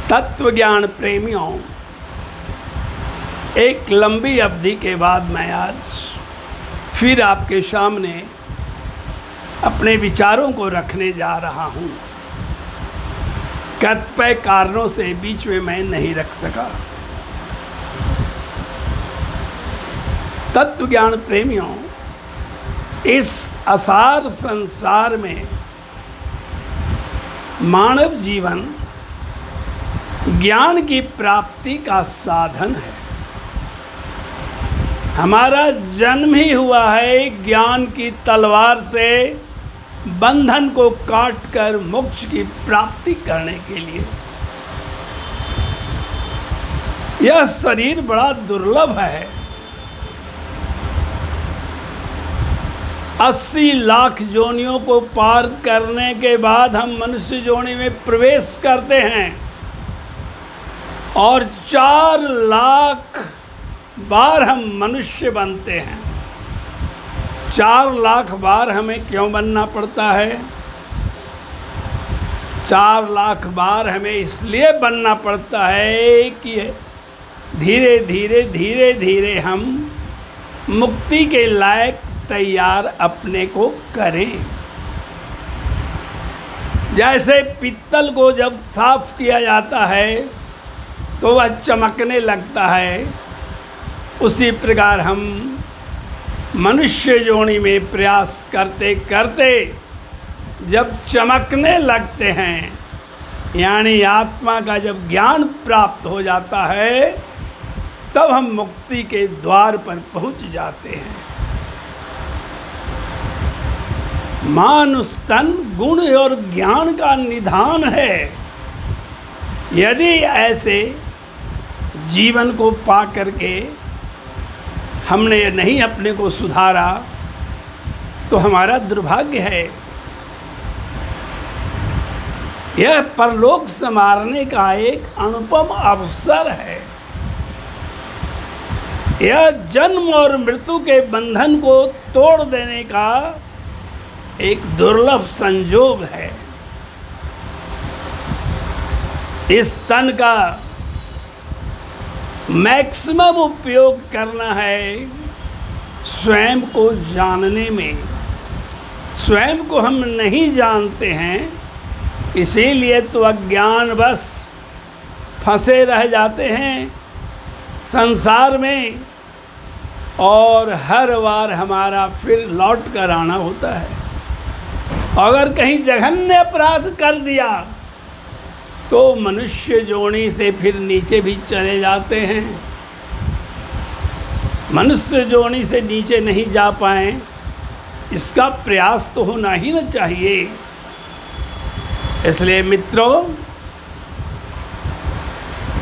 तत्व ज्ञान प्रेमियों, एक लंबी अवधि के बाद मैं आज फिर आपके सामने अपने विचारों को रखने जा रहा हूँ। कतिपय कारणों से बीच में मैं नहीं रख सका। तत्व ज्ञान प्रेमियों, इस असार संसार में मानव जीवन ज्ञान की प्राप्ति का साधन है। हमारा जन्म ही हुआ है ज्ञान की तलवार से बंधन को काटकर मोक्ष की प्राप्ति करने के लिए। यह शरीर बड़ा दुर्लभ है। 80 लाख जोनियों को पार करने के बाद हम मनुष्य जोनि में प्रवेश करते हैं और 4 लाख बार हम मनुष्य बनते हैं। 4 लाख बार हमें क्यों बनना पड़ता है? 4 लाख बार हमें इसलिए बनना पड़ता है कि धीरे धीरे धीरे धीरे हम मुक्ति के लायक तैयार अपने को करें। जैसे पित्तल को जब साफ किया जाता है तो वह चमकने लगता है, उसी प्रकार हम मनुष्य जोनि में प्रयास करते करते जब चमकने लगते हैं, यानी आत्मा का जब ज्ञान प्राप्त हो जाता है, तब हम मुक्ति के द्वार पर पहुंच जाते हैं। मानुष तन गुण और ज्ञान का निधान है। यदि ऐसे जीवन को पा करके हमने नहीं अपने को सुधारा तो हमारा दुर्भाग्य है। यह परलोक संवारने का एक अनुपम अवसर है। यह जन्म और मृत्यु के बंधन को तोड़ देने का एक दुर्लभ संयोग है। इस तन का मैक्सिमम उपयोग करना है स्वयं को जानने में। स्वयं को हम नहीं जानते हैं, इसीलिए तो अज्ञानवश फंसे रह जाते हैं संसार में, और हर बार हमारा फिर लौट कर आना होता है। अगर कहीं जघन्य अपराध कर दिया तो मनुष्य जोनि से फिर नीचे भी चले जाते हैं। मनुष्य जोनि से नीचे नहीं जा पाए, इसका प्रयास तो होना ही न चाहिए। इसलिए मित्रों,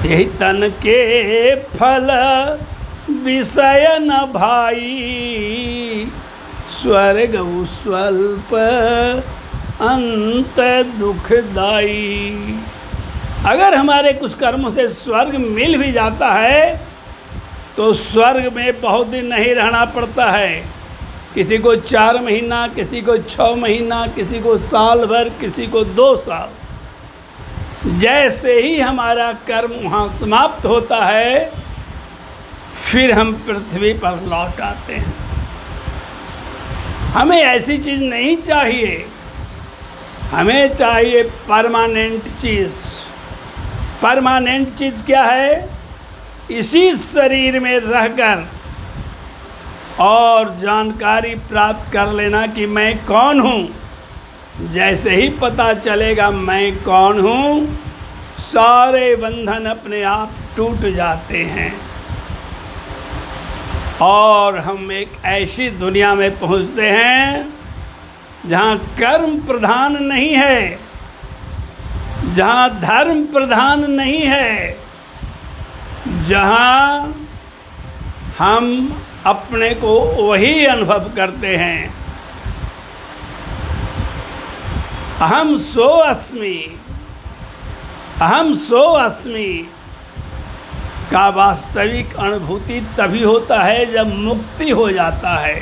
यही तन के फल विषय न भाई, स्वर्ग स्वल्प अंत दुखदाई। अगर हमारे कुछ कर्मों से स्वर्ग मिल भी जाता है तो स्वर्ग में बहुत दिन नहीं रहना पड़ता है। किसी को 4 महीना, किसी को 6 महीना, किसी को साल भर, किसी को 2 साल। जैसे ही हमारा कर्म वहाँ समाप्त होता है, फिर हम पृथ्वी पर लौट आते हैं। हमें ऐसी चीज़ नहीं चाहिए। हमें चाहिए परमानेंट चीज़। परमानेंट चीज़ क्या है? इसी शरीर में रहकर और जानकारी प्राप्त कर लेना कि मैं कौन हूँ। जैसे ही पता चलेगा मैं कौन हूँ, सारे बंधन अपने आप टूट जाते हैं और हम एक ऐसी दुनिया में पहुँचते हैं जहाँ कर्म प्रधान नहीं है, जहाँ धर्म प्रधान नहीं है, जहाँ हम अपने को वही अनुभव करते हैं। अहम सो अस्मि, अहम सो अस्मि का वास्तविक अनुभूति तभी होता है जब मुक्ति हो जाता है।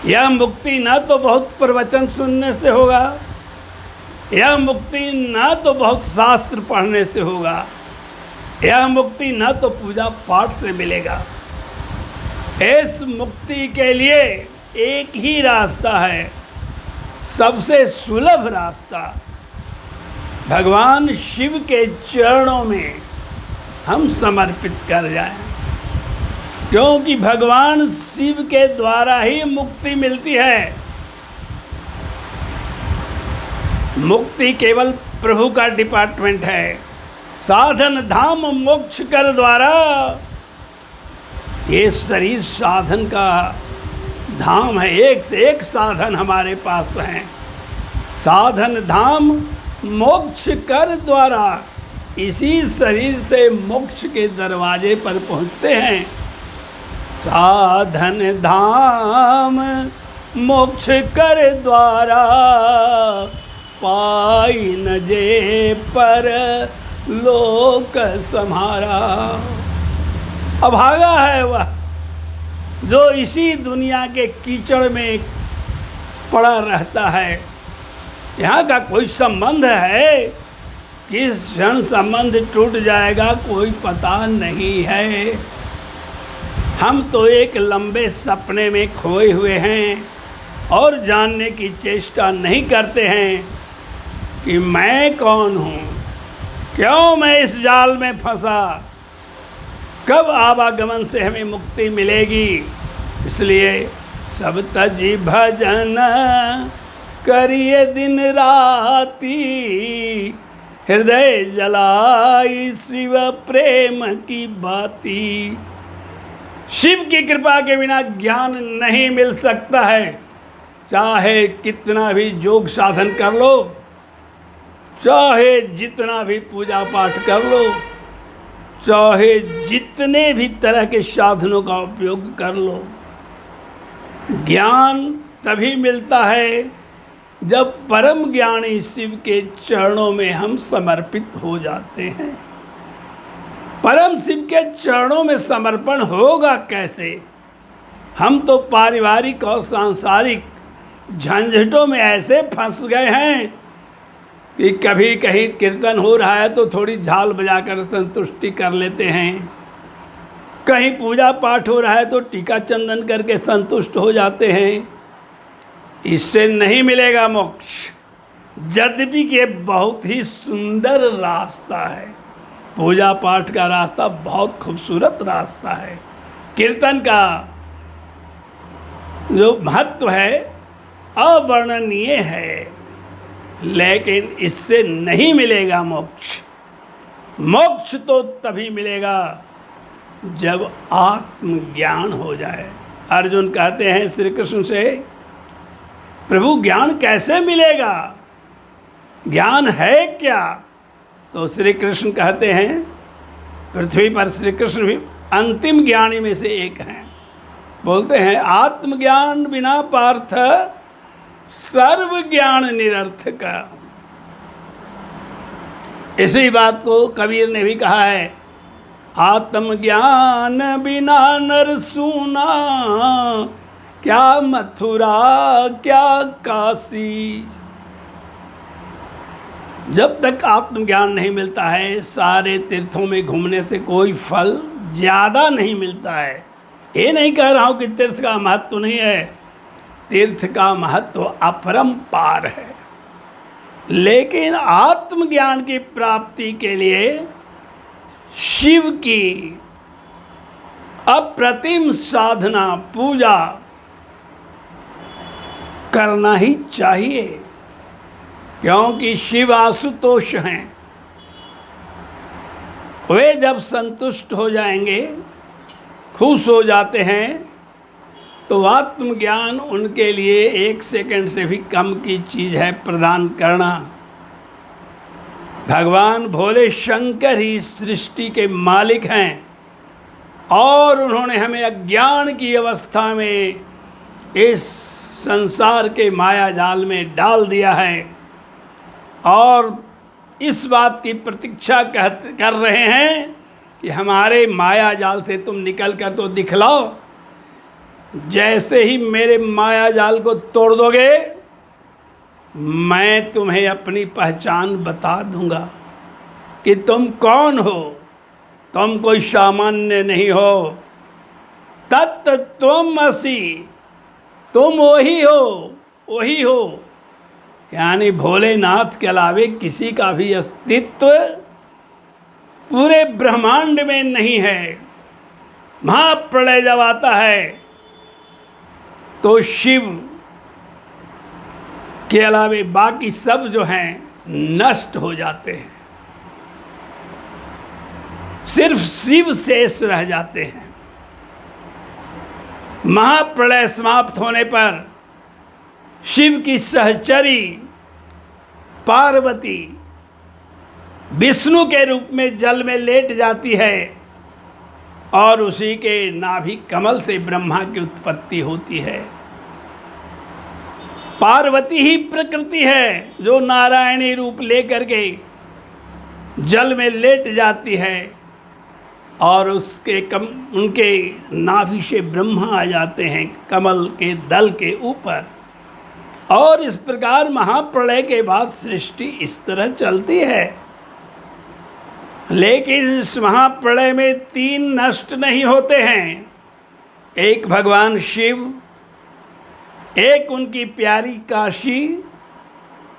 यह मुक्ति न तो बहुत प्रवचन सुनने से होगा, यह मुक्ति न तो बहुत शास्त्र पढ़ने से होगा, यह मुक्ति न तो पूजा पाठ से मिलेगा। इस मुक्ति के लिए एक ही रास्ता है, सबसे सुलभ रास्ता, भगवान शिव के चरणों में हम समर्पित कर जाएं, क्योंकि भगवान शिव के द्वारा ही मुक्ति मिलती है। मुक्ति केवल प्रभु का डिपार्टमेंट है। साधन धाम मोक्ष कर द्वारा, ये शरीर साधन का धाम है। एक से एक साधन हमारे पास हैं। साधन धाम मोक्ष कर द्वारा, इसी शरीर से मोक्ष के दरवाजे पर पहुंचते हैं। साधन धाम मोक्ष कर द्वारा, पाई न जे पर लोक सम्हारा। अभागा है वह जो इसी दुनिया के कीचड़ में पड़ा रहता है। यहाँ का कोई संबंध है, किस क्षण संबंध टूट जाएगा कोई पता नहीं है। हम तो एक लंबे सपने में खोए हुए हैं और जानने की चेष्टा नहीं करते हैं कि मैं कौन हूँ, क्यों मैं इस जाल में फंसा, कब आवागमन से हमें मुक्ति मिलेगी। इसलिए सब तजी भजन करिए दिन राती, हृदय जलाई शिव प्रेम की बाती। शिव की कृपा के बिना ज्ञान नहीं मिल सकता है। चाहे कितना भी योग साधन कर लो, चाहे जितना भी पूजा पाठ कर लो, चाहे जितने भी तरह के साधनों का उपयोग कर लो, ज्ञान तभी मिलता है जब परम ज्ञानी शिव के चरणों में हम समर्पित हो जाते हैं। परम शिव के चरणों में समर्पण होगा कैसे? हम तो पारिवारिक और सांसारिक झंझटों में ऐसे फंस गए हैं कि कभी कहीं कीर्तन हो रहा है तो थोड़ी झाल बजाकर संतुष्टि कर लेते हैं, कहीं पूजा पाठ हो रहा है तो टीका चंदन करके संतुष्ट हो जाते हैं। इससे नहीं मिलेगा मोक्ष, यद्यपि ये बहुत ही सुंदर रास्ता है। पूजा पाठ का रास्ता बहुत खूबसूरत रास्ता है। कीर्तन का जो महत्व है अवर्णनीय है, लेकिन इससे नहीं मिलेगा मोक्ष। मोक्ष तो तभी मिलेगा जब आत्मज्ञान हो जाए। अर्जुन कहते हैं श्री कृष्ण से, प्रभु ज्ञान कैसे मिलेगा, ज्ञान है क्या? तो श्री कृष्ण कहते हैं, पृथ्वी पर श्री कृष्ण भी अंतिम ज्ञानी में से एक हैं। बोलते हैं, आत्मज्ञान बिना पार्थ सर्व ज्ञान निरर्थक। इसी बात को कबीर ने भी कहा है, आत्मज्ञान बिना नर सूना, क्या मथुरा क्या काशी। जब तक आत्मज्ञान नहीं मिलता है, सारे तीर्थों में घूमने से कोई फल ज़्यादा नहीं मिलता है। ये नहीं कह रहा हूँ कि तीर्थ का महत्व नहीं है, तीर्थ का महत्व अपरंपार है, लेकिन आत्मज्ञान की प्राप्ति के लिए शिव की अप्रतिम साधना पूजा करना ही चाहिए, क्योंकि शिव आशुतोष हैं। वे जब संतुष्ट हो जाएंगे, खुश हो जाते हैं, तो आत्मज्ञान उनके लिए 1 सेकंड से भी कम की चीज़ है प्रदान करना। भगवान भोले शंकर ही सृष्टि के मालिक हैं और उन्होंने हमें अज्ञान की अवस्था में इस संसार के माया जाल में डाल दिया है और इस बात की प्रतीक्षा कर रहे हैं कि हमारे माया जाल से तुम निकल कर तो दिखलाओ। जैसे ही मेरे माया जाल को तोड़ दोगे, मैं तुम्हें अपनी पहचान बता दूंगा कि तुम कौन हो। तुम कोई सामान्य नहीं हो। तत्त्वमसि, तुम वही हो। यानी भोलेनाथ के अलावे किसी का भी अस्तित्व पूरे ब्रह्मांड में नहीं है। महाप्रलय जब आता है तो शिव के अलावे बाकी सब जो हैं नष्ट हो जाते हैं, सिर्फ शिव शेष रह जाते हैं। महाप्रलय समाप्त होने पर शिव की सहचरी पार्वती विष्णु के रूप में जल में लेट जाती है और उसी के नाभि कमल से ब्रह्मा की उत्पत्ति होती है। पार्वती ही प्रकृति है जो नारायणी रूप लेकर के जल में लेट जाती है और उनके नाभि से ब्रह्मा आ जाते हैं कमल के दल के ऊपर। और इस प्रकार महाप्रलय के बाद सृष्टि इस तरह चलती है। लेकिन इस महाप्रलय में तीन नष्ट नहीं होते हैं, एक भगवान शिव, एक उनकी प्यारी काशी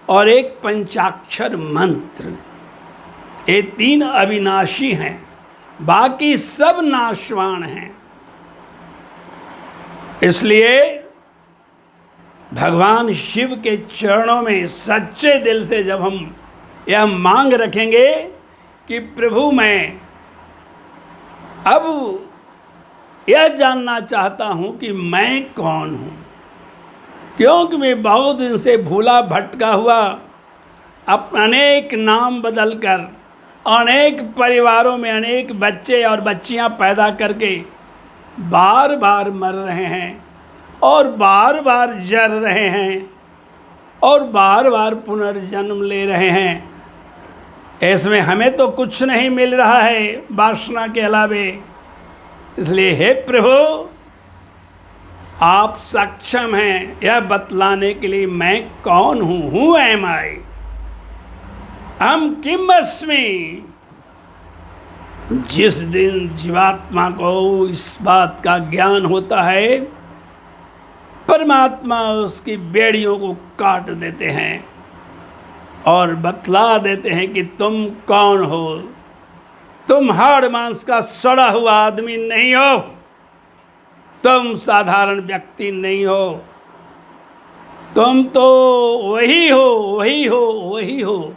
और एक पंचाक्षर मंत्र। ये तीन अविनाशी हैं, बाकी सब नाशवान हैं। इसलिए भगवान शिव के चरणों में सच्चे दिल से जब हम यह मांग रखेंगे कि प्रभु मैं अब यह जानना चाहता हूँ कि मैं कौन हूँ, क्योंकि मैं बहुत दिन से भूला भटका हुआ अनेक नाम बदलकर अनेक परिवारों में अनेक बच्चे और बच्चियां पैदा करके बार बार मर रहे हैं और बार बार जर रहे हैं और बार बार पुनर्जन्म ले रहे हैं। इसमें हमें तो कुछ नहीं मिल रहा है वासना के अलावे। इसलिए हे प्रभु, आप सक्षम हैं यह बतलाने के लिए मैं कौन हूँ। हूँ एम आई, हम किम अस्मि। जिस दिन जीवात्मा को इस बात का ज्ञान होता है, परमात्मा उसकी बेड़ियों को काट देते हैं और बतला देते हैं कि तुम कौन हो। तुम हाड़ मांस का सड़ा हुआ आदमी नहीं हो, तुम साधारण व्यक्ति नहीं हो, तुम तो वही हो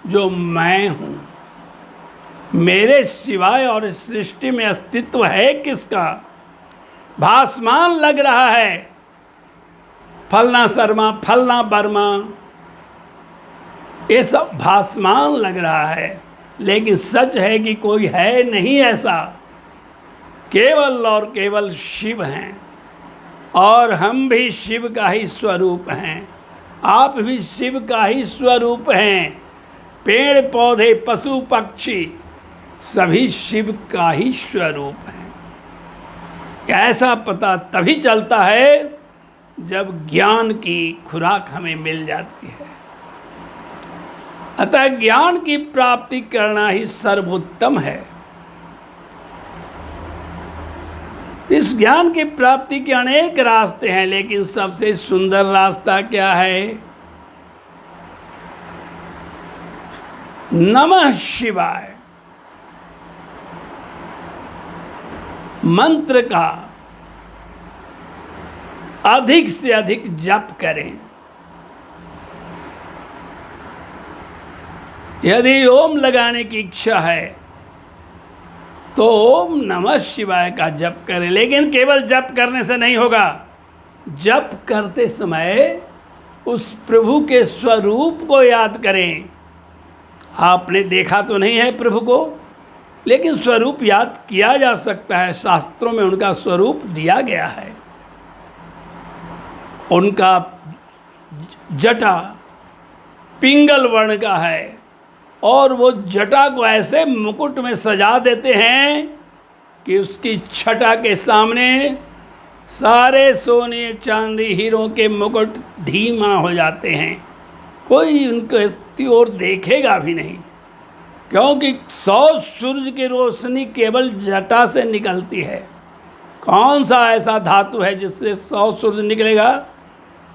जो मैं हूँ। मेरे सिवाय और इस सृष्टि में अस्तित्व है किसका? भासमान लग रहा है, फलना शर्मा फलना बर्मा, ये सब भासमान लग रहा है, लेकिन सच है कि कोई है नहीं ऐसा। केवल और केवल शिव हैं और हम भी शिव का ही स्वरूप हैं। आप भी शिव का ही स्वरूप हैं। पेड़ पौधे पशु पक्षी सभी शिव का ही स्वरूप हैं। कैसा पता तभी चलता है जब ज्ञान की खुराक हमें मिल जाती है। अतः ज्ञान की प्राप्ति करना ही सर्वोत्तम है। इस ज्ञान की प्राप्ति के अनेक रास्ते हैं, लेकिन सबसे सुंदर रास्ता क्या है? नमः शिवाय मंत्र का अधिक से अधिक जप करें। यदि ओम लगाने की इच्छा है तो ओम नमः शिवाय का जप करें, लेकिन केवल जप करने से नहीं होगा। जप करते समय उस प्रभु के स्वरूप को याद करें। आपने देखा तो नहीं है प्रभु को, लेकिन स्वरूप याद किया जा सकता है। शास्त्रों में उनका स्वरूप दिया गया है। उनका जटा पिंगल वर्ण का है और वो जटा को ऐसे मुकुट में सजा देते हैं कि उसकी छटा के सामने सारे सोने चांदी हीरों के मुकुट धीमा हो जाते हैं। कोई उनके ओर देखेगा भी नहीं, क्योंकि 100 सूर्य की रोशनी केवल जटा से निकलती है। कौन सा ऐसा धातु है जिससे 100 सूर्य निकलेगा?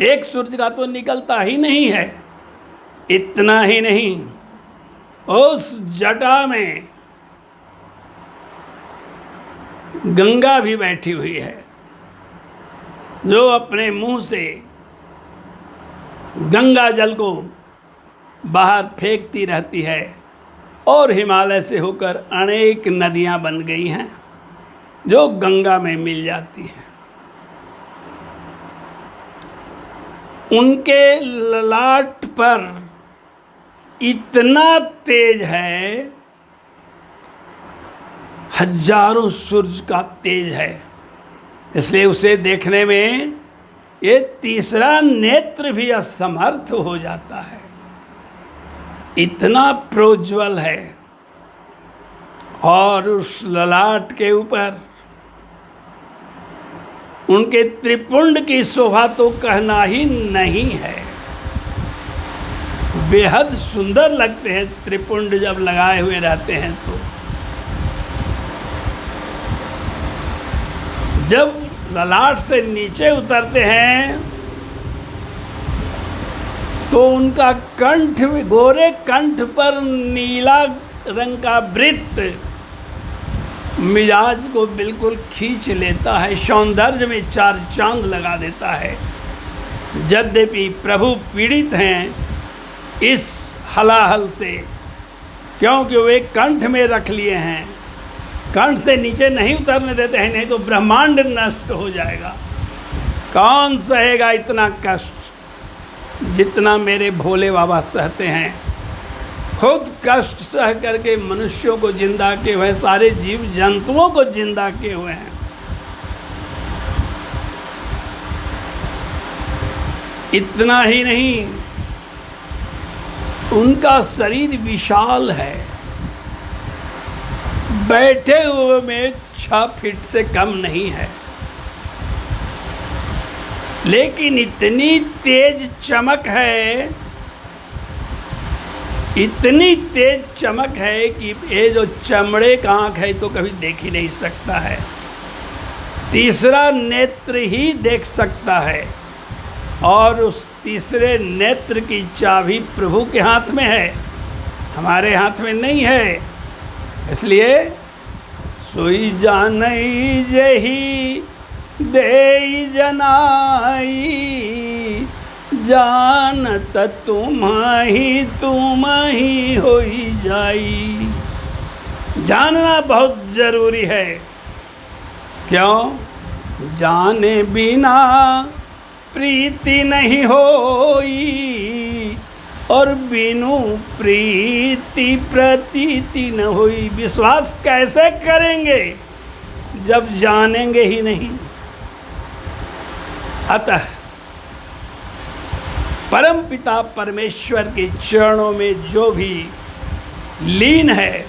एक सूर्य का तो निकलता ही नहीं है। इतना ही नहीं, उस जटा में गंगा भी बैठी हुई है, जो अपने मुंह से गंगा जल को बाहर फेंकती रहती है, और हिमालय से होकर अनेक नदियां बन गई हैं जो गंगा में मिल जाती हैं। उनके ललाट पर इतना तेज है, हजारों सूरज का तेज है, इसलिए उसे देखने में ये तीसरा नेत्र भी असमर्थ हो जाता है। इतना प्रोज्वल है। और उस ललाट के ऊपर उनके त्रिपुंड की शोभा तो कहना ही नहीं है। बेहद सुंदर लगते हैं त्रिपुंड जब लगाए हुए रहते हैं तो। जब ललाट से नीचे उतरते हैं तो उनका कंठ, गोरे कंठ पर नीला रंग का वृत्त मिजाज को बिल्कुल खींच लेता है, सौंदर्य में 4 चांद लगा देता है। यद्यपि प्रभु पीड़ित हैं इस हलाहल से, क्योंकि वे कंठ में रख लिए हैं, कंठ से नीचे नहीं उतरने देते हैं, नहीं तो ब्रह्मांड नष्ट हो जाएगा। कौन सहेगा इतना कष्ट जितना मेरे भोले बाबा सहते हैं। खुद कष्ट सह करके मनुष्यों को जिंदा किए हुए, सारे जीव जंतुओं को जिंदा किए हुए हैं। इतना ही नहीं, उनका शरीर विशाल है, बैठे हुए में 6 फीट से कम नहीं है, लेकिन इतनी तेज चमक है, इतनी तेज चमक है कि ये जो चमड़े का आँख है तो कभी देख ही नहीं सकता है। तीसरा नेत्र ही देख सकता है, और उस तीसरे नेत्र की चाबी प्रभु के हाथ में है, हमारे हाथ में नहीं है। इसलिए सोई जानई जही देई जनाई, जानत तुम ही होई जाई। जानना बहुत जरूरी है। क्यों? जाने बिना प्रीति नहीं होई, और बिनु प्रीति प्रतीति न होई। विश्वास कैसे करेंगे जब जानेंगे ही नहीं? अतः परम पिता परमेश्वर के चरणों में जो भी लीन है,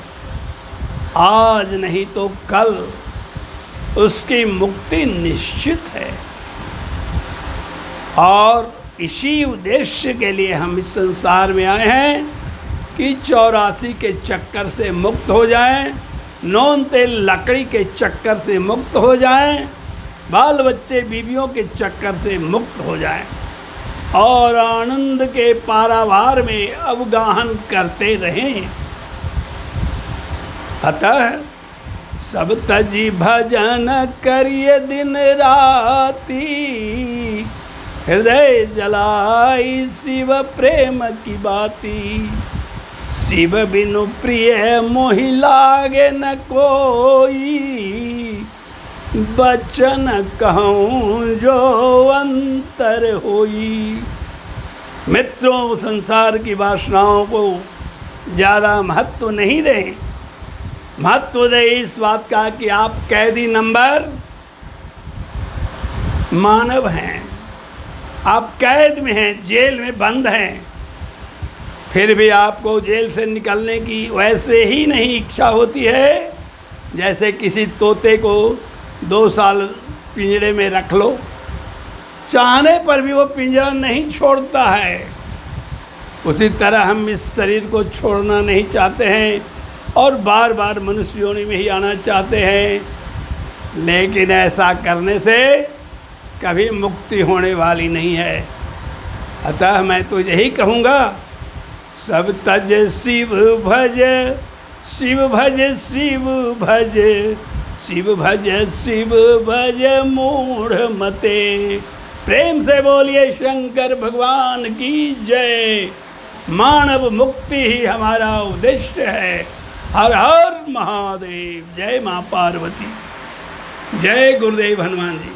आज नहीं तो कल उसकी मुक्ति निश्चित है। और इसी उद्देश्य के लिए हम इस संसार में आए हैं कि 84 के चक्कर से मुक्त हो जाएं, नून तेल लकड़ी के चक्कर से मुक्त हो जाएं, बाल बच्चे बीवियों के चक्कर से मुक्त हो जाएं, और आनंद के पारावार में अवगाहन करते रहें। अतः सब तजी भजन करिए दिन राती, हृदय जलाई शिव प्रेम की बाती। शिव बिनु प्रिय मोहि लागे न कोई, बचन कहूँ जो अंतर होई। मित्रों, संसार की वासनाओं को ज़्यादा महत्व नहीं दें। महत्व दे इस बात का कि आप कैदी नंबर मानव हैं, आप कैद में हैं, जेल में बंद हैं, फिर भी आपको जेल से निकलने की वैसे ही नहीं इच्छा होती है जैसे किसी तोते को 2 साल पिंजरे में रख लो, चाहने पर भी वो पिंजरा नहीं छोड़ता है। उसी तरह हम इस शरीर को छोड़ना नहीं चाहते हैं और बार बार मनुष्य योनि में ही आना चाहते हैं, लेकिन ऐसा करने से कभी मुक्ति होने वाली नहीं है। अतः मैं तो यही कहूँगा, सब तज शिव भज, शिव भज, शिव भज, शिव भज, शिव भज मूढ़ मते। प्रेम से बोलिए शंकर भगवान की जय। मानव मुक्ति ही हमारा उद्देश्य है। हर हर महादेव। जय माँ पार्वती। जय गुरुदेव हनुमान जी।